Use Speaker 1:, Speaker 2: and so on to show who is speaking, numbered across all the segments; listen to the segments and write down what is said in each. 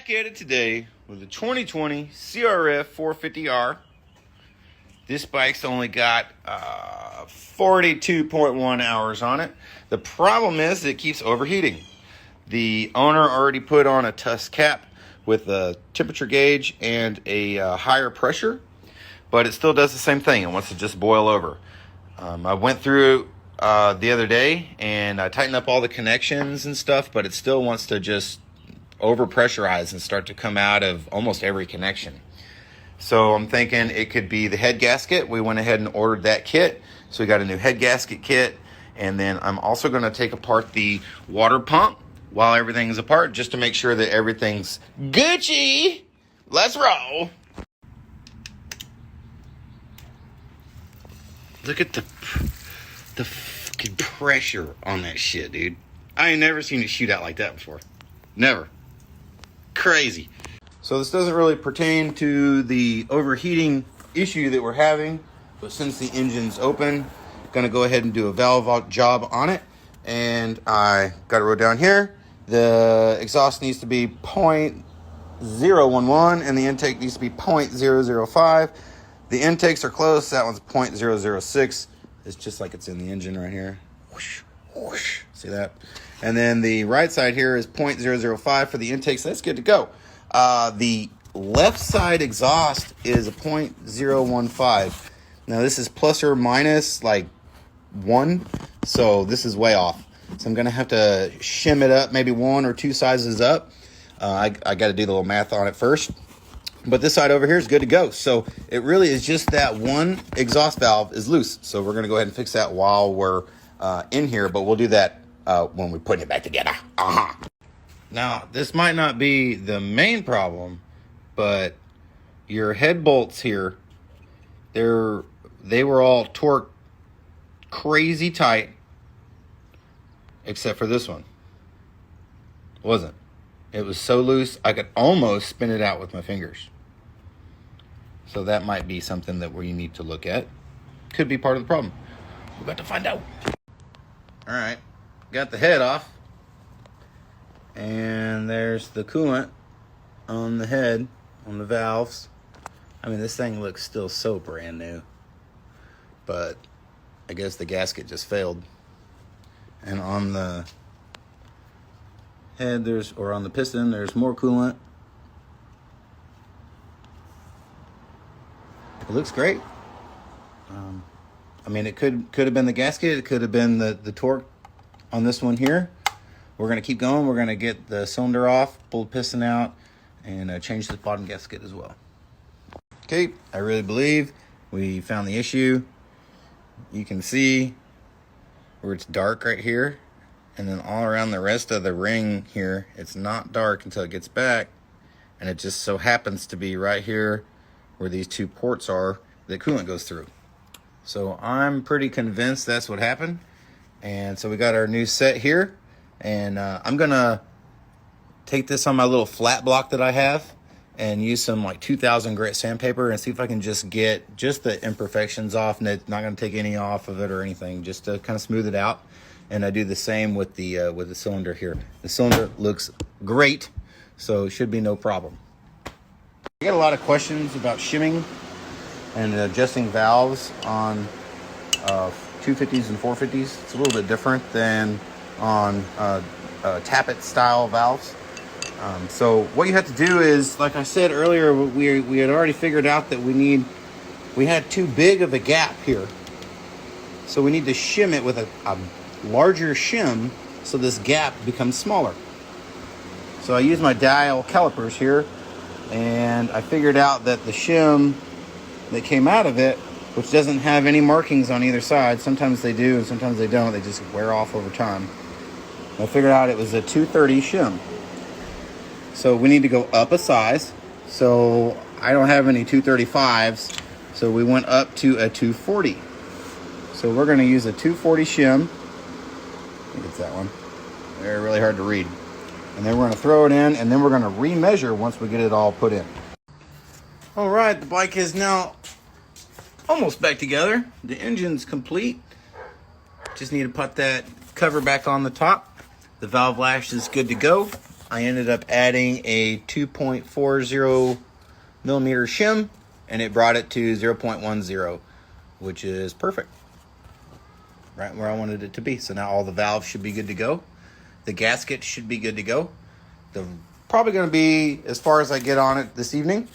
Speaker 1: Back at it today with the 2020 Crf450r. This bike's only got 42.1 hours on it. The problem is it keeps overheating. The owner already put on a Tusk cap with a temperature gauge and a higher pressure, but it still does the same thing. It wants to just boil over. I went through the other day and I tightened up all the connections and stuff, but it still wants to just over pressurize and start to come out of almost every connection. So I'm thinking it could be the head gasket. We went ahead and ordered that kit. So we got a new head gasket kit. And then I'm also going to take apart the water pump while everything's apart, just to make sure that everything's Gucci. Let's roll. Look at the fucking pressure on that shit, dude. I ain't never seen it shoot out like that before. Never. Crazy. So this doesn't really pertain to the overheating issue that we're having, but since the engine's open, I'm gonna go ahead and do a valve job on it. And I got it wrote down here. The exhaust needs to be 0.011 and the intake needs to be 0.005. The intakes are close. That one's 0.006. It's just like it's in the engine right here. Whoosh, whoosh. See that? And then the right side here is 0.005 for the intake, so that's good to go. The left side exhaust is a 0.015. Now this is plus or minus like 1, so this is way off. So I'm gonna have to shim it up, maybe 1 or 2 sizes up. I got to do the little math on it first. But this side over here is good to go. So it really is just that one exhaust valve is loose. So we're gonna go ahead and fix that while we're in here, but we'll do that when we're putting it back together. Now, this might not be the main problem, but your head bolts here, they were all torqued crazy tight, except for this one. It wasn't. It was so loose, I could almost spin it out with my fingers. So that might be something that we need to look at. Could be part of the problem. We're about to find out. All right, got the head off. And there's the coolant on the head, on the valves. I mean, this thing looks still so brand new. But I guess the gasket just failed. And on the head, or on the piston, there's more coolant. It looks great. I mean, it could have been the gasket. It could have been the torque on this one here. We're going to keep going. We're going to get the cylinder off, pull the piston out, and change the bottom gasket as well. Okay, I really believe we found the issue. You can see where it's dark right here, and then all around the rest of the ring here, it's not dark until it gets back, and it just so happens to be right here where these 2 ports are that coolant goes through. So I'm pretty convinced that's what happened. And so we got our new set here. And I'm gonna take this on my little flat block that I have and use some like 2000 grit sandpaper and see if I can just get just the imperfections off. And it's not gonna take any off of it or anything, just to kind of smooth it out. And I do the same with the cylinder here. The cylinder looks great, so it should be no problem. I get a lot of questions about shimming and adjusting valves on 250s and 450s. It's a little bit different than on tappet style valves. So what you have to do is, like I said earlier, we had already figured out that we had too big of a gap here. So we need to shim it with a larger shim so this gap becomes smaller. So I use my dial calipers here, and I figured out that the shim that came out of it, which doesn't have any markings on either side, sometimes they do and sometimes they don't, they just wear off over time. I figured out it was a 230 shim. So we need to go up a size. So I don't have any 235s, so we went up to a 240. So we're gonna use a 240 shim. I think it's that one. They're really hard to read. And then we're gonna throw it in, and then we're gonna remeasure once we get it all put in. All right, the bike is now almost back together. The engine's complete. Just need to put that cover back on the top. The valve lash is good to go. I ended up adding a 2.40 millimeter shim, and it brought it to 0.10, which is perfect. Right where I wanted it to be. So now all the valves should be good to go. The gasket should be good to go. The probably going to be as far as I get on it this evening.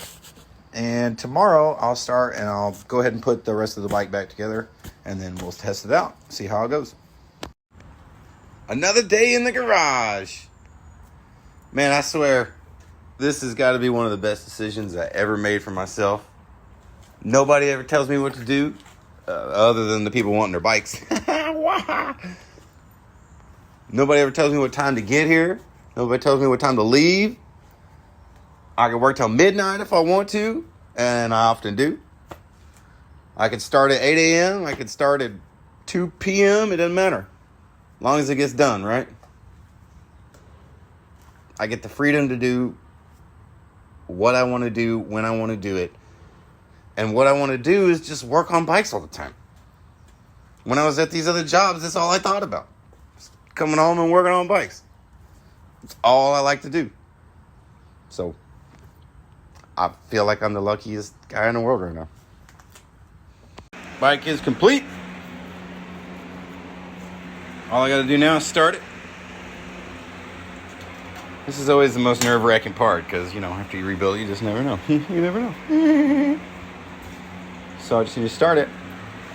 Speaker 1: And tomorrow I'll start and I'll go ahead and put the rest of the bike back together, and then we'll test it out, see how it goes. Another day in the garage. Man, I swear, this has got to be one of the best decisions I ever made for myself. Nobody ever tells me what to do, other than the people wanting their bikes. Nobody ever tells me what time to get here. Nobody tells me what time to leave. I can work till midnight if I want to, and I often do. I could start at 8 a.m. I could start at 2 p.m. It doesn't matter. As long as it gets done, right? I get the freedom to do what I want to do when I want to do it. And what I want to do is just work on bikes all the time. When I was at these other jobs, that's all I thought about. Just coming home and working on bikes. It's all I like to do. So I feel like I'm the luckiest guy in the world right now. Bike is complete. All I got to do now is start it. This is always the most nerve-wracking part because, you know, after you rebuild it, you just never know. You never know. So I just need to start it.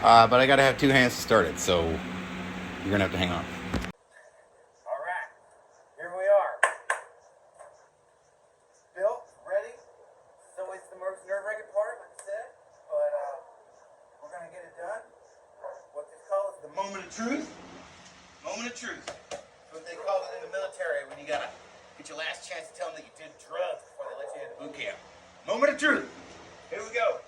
Speaker 1: But I got to have two hands to start it, so you're going to have to hang on. All right. Here we are. Built, ready. It's always the most nerve-wracking part, like I said. But we're going to get it done. What they call it, the moment of truth. Moment of truth. That's what they call it in the military when you got to get your last chance to tell them that you did drugs before they let you into boot camp. Moment of truth. Here we go.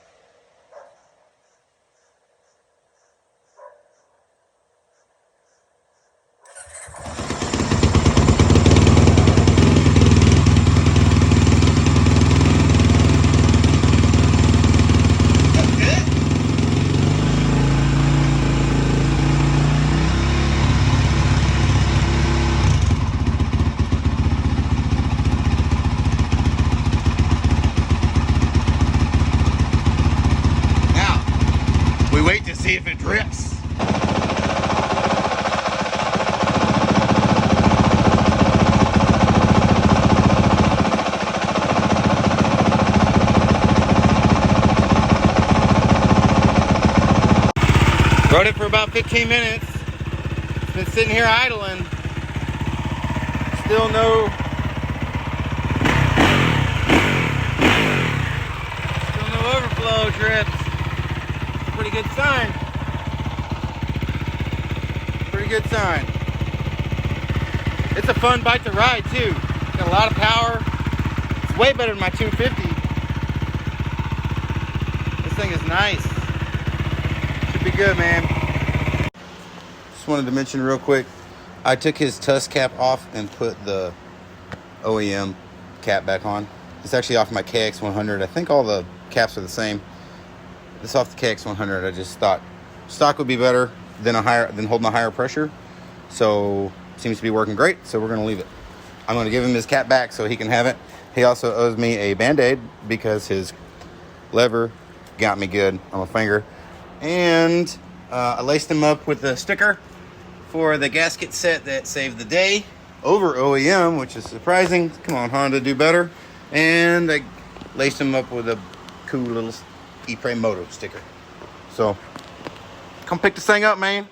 Speaker 1: Wait to see if it drips. Rode it for about 15 minutes. It's been sitting here idling. Still no overflow drips. Pretty good sign. Pretty good sign. It's a fun bike to ride too. Got a lot of power. It's way better than my 250. This thing is nice. Should be good, man. Just wanted to mention real quick, I took his tusk cap off and put the OEM cap back on. It's actually off my KX100. I think all the caps are the same. This off the KX100. I just thought stock would be better than holding a higher pressure. So seems to be working great. So we're gonna leave it. I'm gonna give him his cap back so he can have it. He also owes me a Band-Aid because his lever got me good on my finger. And I laced him up with a sticker for the gasket set that saved the day over OEM, which is surprising. Come on, Honda, do better. And I laced him up with a cool little E-Prey Moto sticker. So come pick this thing up, man.